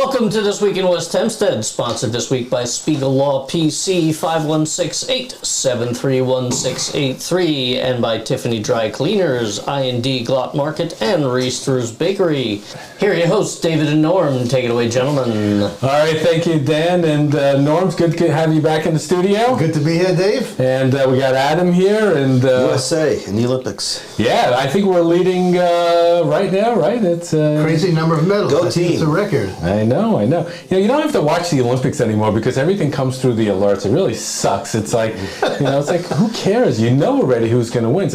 Welcome to This Week in West Hempstead, sponsored this week by Spiegel Law PC 5168-731-683 and by Tiffany Dry Cleaners, I&D Glot Market, and Riesterer's Bakery. Here are your hosts, David and Norm. Take it away, gentlemen. All right, thank you, Dan. And Norm, it's good to have you back in the studio. Good to be here, Dave. And we got Adam here. And USA in the Olympics. Yeah, I think we're leading right now, right? It's crazy number of medals. Go team. It's a record. I know. You know, you don't have to watch the Olympics anymore because everything comes through the alerts. It really sucks. It's like, it's like, who cares? You know already who's going to win.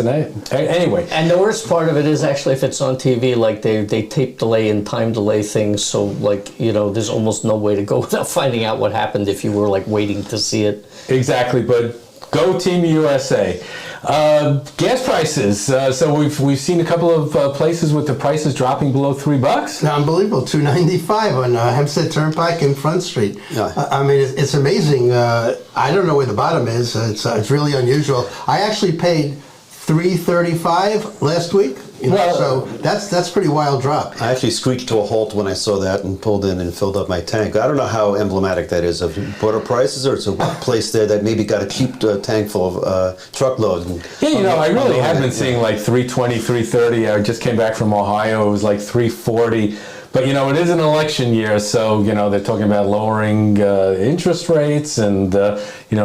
Anyway. And the worst part of it is actually if it's on TV, like they tape delay and time delay things, so like, there's almost no way to go without finding out what happened if you were like waiting to see it. Exactly, but go Team USA. Gas prices. So we've seen a couple of places with the prices dropping below $3. Unbelievable, $2.95 on Hempstead Turnpike and Front Street. Yeah. I mean, it's amazing. I don't know where the bottom is. It's really unusual. I actually paid $3.35 last week. So that's pretty wild drop. I actually screeched to a halt when I saw that and pulled in and filled up my tank. I don't know how emblematic that is of border prices, or it's a place there that maybe got a cheap tank full of truckload. Yeah, I really have been seeing like $3.20, $3.30. I just came back from Ohio. It was like $3.40. But, it is an election year, so, they're talking about lowering interest rates and,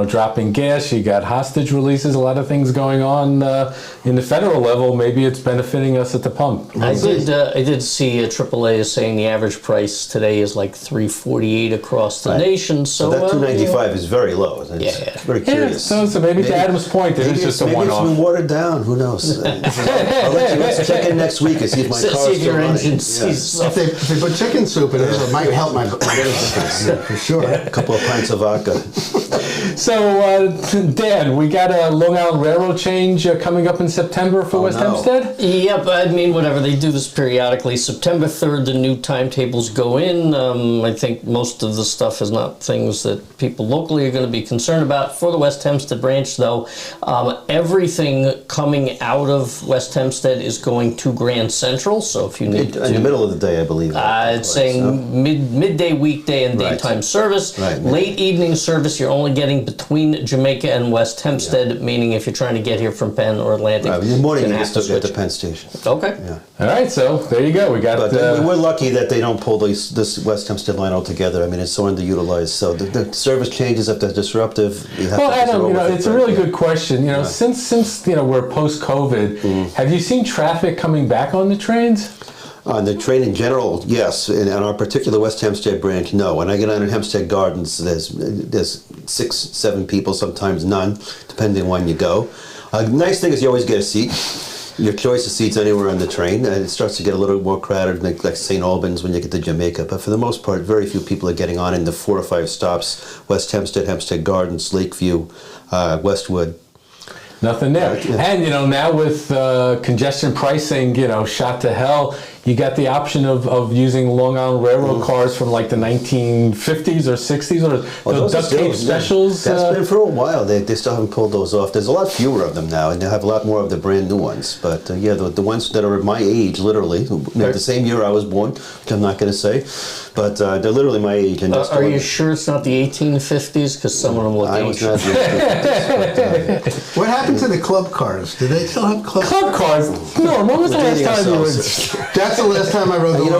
dropping gas. You got hostage releases, a lot of things going on in the federal level. Maybe it's benefiting us at the pump. I did see AAA is saying the average price today is like $3.48 across the nation. So that $2.95 is very low. It's very curious. Yeah, so maybe to Adam's point, it is just a one-off. Maybe it's been watered down. Who knows? Let's check in next week and see if my car's see if your still engine running. If they put chicken soup in it might help my business, for sure. A couple of pints of vodka. So, Dan, we got a Long Island Railroad change coming up in September for West Hempstead? Yep, I mean, whatever. They do this periodically. September 3rd, the new timetables go in. I think most of the stuff is not things that people locally are going to be concerned about. For the West Hempstead branch, though, everything coming out of West Hempstead is going to Grand Central. So if you need to... In the middle of the day, I believe. It's saying midday weekday and daytime service. Right. Late evening service, you're only getting between Jamaica and West Hempstead, meaning if you're trying to get here from Penn or Atlantic. In the morning, you can still get to Penn Station. Okay. Yeah. All right, so there you go. We got. But we're lucky that they don't pull this West Hempstead line altogether. I mean, it's so underutilized. So the service changes, if they're disruptive, you have to Adam, it's a really good question. Since we're post-COVID, have you seen traffic coming back on the trains? On the train in general, yes. And on our particular West Hempstead branch, no. When I get on in Hempstead Gardens, there's 6, 7 people, sometimes none, depending on when you go. Nice thing is you always get a seat. Your choice of seats anywhere on the train. It starts to get a little more crowded, like St. Albans when you get to Jamaica. But for the most part, very few people are getting on in the 4 or 5 stops: West Hempstead, Hempstead Gardens, Lakeview, Westwood. Nothing there. And, now with congestion pricing, shot to hell, you got the option of using Long Island Railroad cars from like the 1950s or 60s, or those duct tape specials. That's been for a while. They still haven't pulled those off. There's a lot fewer of them now, and they have a lot more of the brand new ones. But the ones that are my age, literally, the same year I was born, which I'm not going to say, but they're literally my age. And are you sure it's not the 1850s? Because some of them look ancient. I was not the 1850s. What happened to the club cars? Do they still have club cars? No, when was the last time you were... That's the last time I rode the You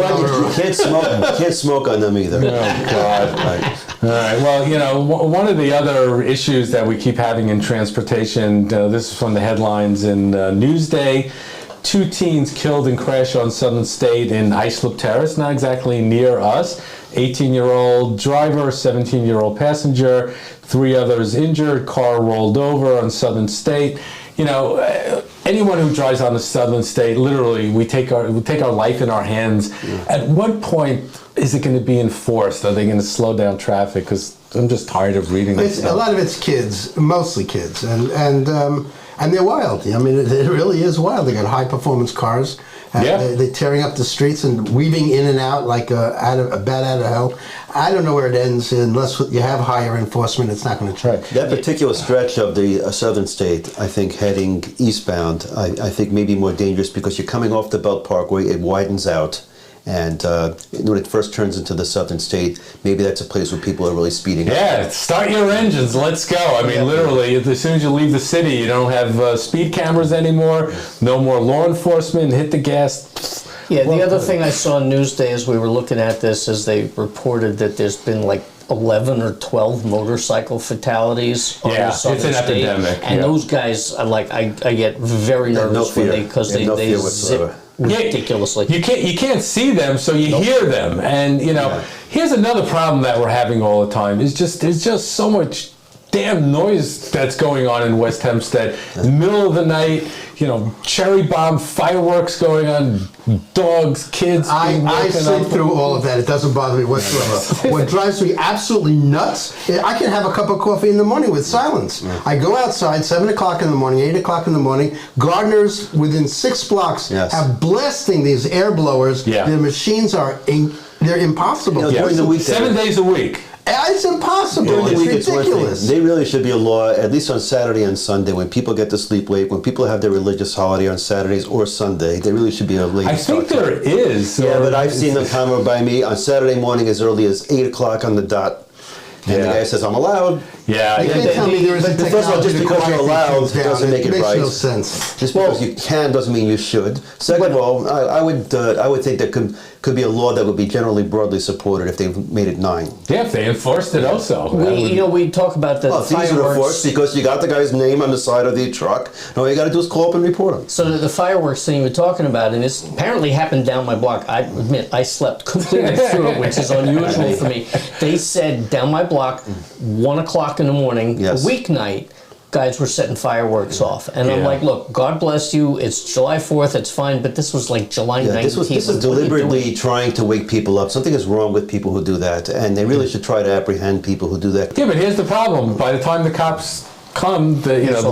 can't smoke on them either. Oh, God. All right. Well, one of the other issues that we keep having in transportation, this is from the headlines in Newsday. 2 teens killed in crash on Southern State in Islip Terrace, not exactly near us. 18-year-old driver, 17-year-old passenger, 3 others injured, car rolled over on Southern State. Anyone who drives on the Southern State, literally, we take our life in our hands. At what point is it going to be enforced? Are they going to slow down traffic? Because I'm just tired of reading this stuff. A lot of it's kids, mostly kids, and they're wild. I mean, it really is wild. They got high performance cars. They're tearing up the streets and weaving in and out like a bat out of hell. I don't know where it ends unless you have higher enforcement. It's not going to try. That particular stretch of the Southern State, I think, heading eastbound, I think may be more dangerous because you're coming off the Belt Parkway. It widens out. And when it first turns into the southern state, maybe that's a place where people are really speeding up. Yeah, start your engines. Let's go. I mean, literally, as soon as you leave the city, you don't have speed cameras anymore. No more law enforcement. Hit the gas. Yeah, the other thing I saw on Newsday as we were looking at this is they reported that there's been like 11 or 12 motorcycle fatalities on the southern it's an state. epidemic. And those guys, are like, I get very nervous when they zip ridiculously. You can't see them, so you hear them. And here's another problem that we're having all the time. There's just so much damn noise that's going on in West Hempstead. In the middle of the night, cherry bomb fireworks going on, dogs, kids. I sleep through all of that. It doesn't bother me whatsoever. What drives me absolutely nuts, I can have a cup of coffee in the morning with silence. I go outside 7 o'clock in the morning, 8 o'clock in the morning. Gardeners within 6 blocks have blasting these air blowers. Yeah. The machines they're impossible. During the week, 7 days a week. It's impossible. During the It's week, it's one ridiculous. thing. They really should be a law, at least on Saturday and Sunday, when people get to sleep late, when people have their religious holiday on Saturdays or Sunday, there really should be a late I start think there is. Yeah, but I've seen them come by me on Saturday morning as early as 8 o'clock on the dot. And the guy says, I'm allowed. Yeah. You can't tell me there isn't But first of all, just technology to because quiet you're these allowed things down. doesn't make it makes right. no sense. Just because you can doesn't mean you should. Second of all, I would think there could be a law that would be generally broadly supported if they made it 9. Yeah, if they enforced it also. We talk about the It's easier to enforce fireworks. because you got the guy's name on the side of the truck. And all you got to do is call up and report him. So the fireworks thing you were talking about, and this apparently happened down my block. I admit I slept completely through it, which is unusual for me. They said down my block, 1 o'clock in the morning, Yes. a weeknight, guys were setting fireworks off. And I'm Yeah. like, look, God bless you. It's July 4th. It's fine. But this was like July 19th. This is deliberately trying to wake people up. Something is wrong with people who do that. And they really should try to apprehend people who do that. Yeah, but here's the problem. By the time the cops come, the kids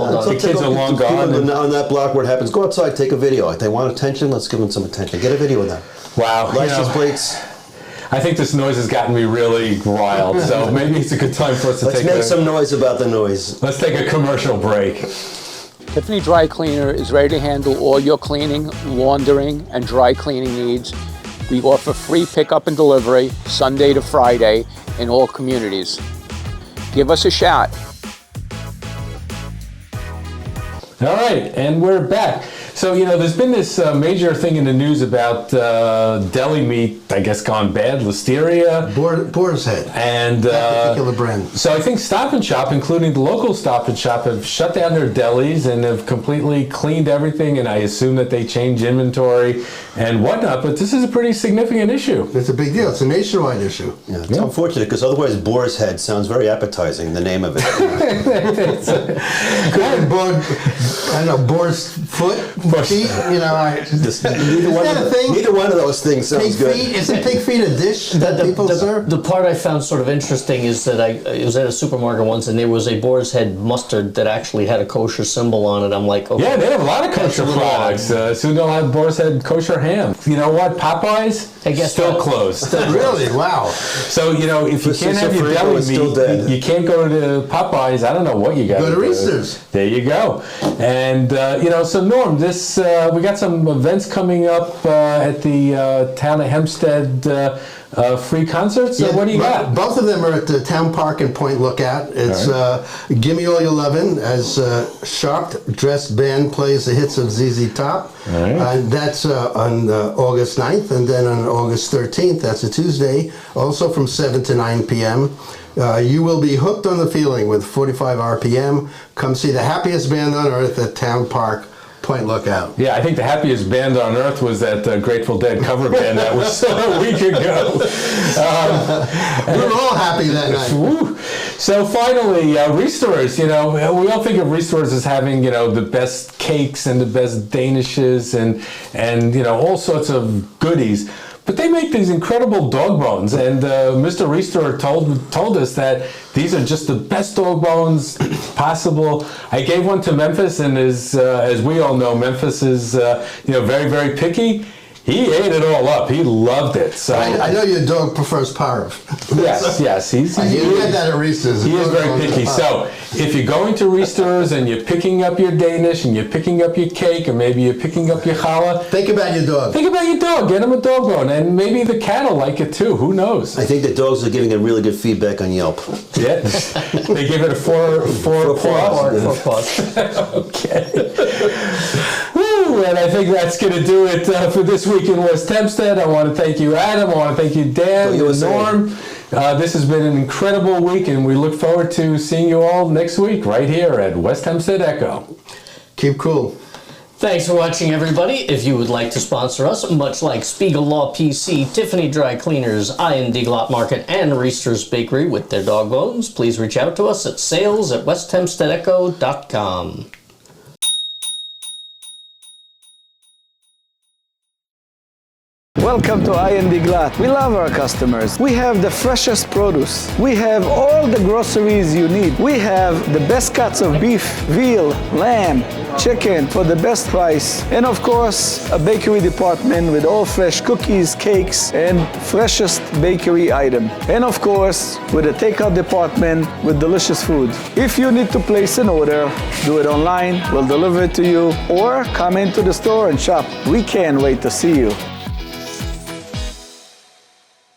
are long gone. People on that block where it happens, go outside, take a video. If they want attention, let's give them some attention. Get a video of that. Wow. License plates. I think this noise has gotten me really riled, so maybe it's a good time for us to Let's make some noise about the noise. Let's take a commercial break. Tiffany Dry Cleaner is ready to handle all your cleaning, laundering, and dry cleaning needs. We offer free pickup and delivery Sunday to Friday in all communities. Give us a shot. All right, and we're back. So, there's been this major thing in the news about deli meat, I guess, gone bad, Listeria. Boar's Head. And That particular brand. So I think Stop and Shop, including the local Stop and Shop, have shut down their delis and have completely cleaned everything, and I assume that they change inventory and whatnot, but this is a pretty significant issue. It's a big deal. It's a nationwide issue. Yeah, it's unfortunate because otherwise Boar's Head sounds very appetizing, the name of it. I don't know, boar's foot, feet, Neither one of those things sounds Pig good. feet? Isn't pig feet a dish that people serve? The part I found sort of interesting is that I was at a supermarket once and there was a Boar's Head mustard that actually had a kosher symbol on it. I'm like, okay. Yeah, they have a lot of kosher products. Soon they'll have Boar's Head kosher ham. You know what? Popeyes? I guess still what? closed. Really? Wow. So, if you can't have your deli meat, you can't go to Popeyes. I don't know what you got. Go to Riesterer. There you go. And, so Norm, we got some events coming up at the town of Hempstead free concerts. So what do you got? Both of them are at the Town Park and Point Lookout. It's Gimme All Your Lovin' as sharp dressed band plays the hits of ZZ Top. That's on August 9th, and then on August 13th, that's a Tuesday, also from 7 to 9 p.m. You will be hooked on the feeling with 45 RPM. Come see the happiest band on earth at Town Park, Point Lookout. Yeah, I think the happiest band on earth was that Grateful Dead cover band that was a week ago. We were all happy that night. Woo. So finally, Riesterers, we all think of Riesterers as having, the best cakes and the best danishes and all sorts of goodies. But they make these incredible dog bones, and Mr. Riesterer told us that these are just the best dog bones possible. I gave one to Memphis, and as we all know, Memphis is very, very picky. He ate it all up. He loved it. So I know your dog prefers parv. yes. You get that at Riesterer. He is very picky. So if you're going to Riester's and you're picking up your Danish and you're picking up your cake or maybe you're picking up your challah, Think about your dog. think about your dog. Get him a dog bone. And maybe the cattle like it too. Who knows? I think the dogs are giving it really good feedback on Yelp. Yeah. They give it a four plus. Okay. Woo, and I think that's going to do it for this week in West Hempstead. I want to thank you, Adam. I want to thank you, Dan, and Norm. This has been an incredible week, and we look forward to seeing you all next week right here at West Hempstead Echo. Keep cool. Thanks for watching, everybody. If you would like to sponsor us, much like Spiegel Law PC, Tiffany Dry Cleaners, Iron Lot Market, and Riester's Bakery with their dog bones, please reach out to us at sales@westhempsteadecho.com. Welcome to I&D Glatt. We love our customers. We have the freshest produce. We have all the groceries you need. We have the best cuts of beef, veal, lamb, chicken for the best price. And of course, a bakery department with all fresh cookies, cakes, and freshest bakery item. And of course, with a takeout department with delicious food. If you need to place an order, do it online. We'll deliver it to you or come into the store and shop. We can't wait to see you.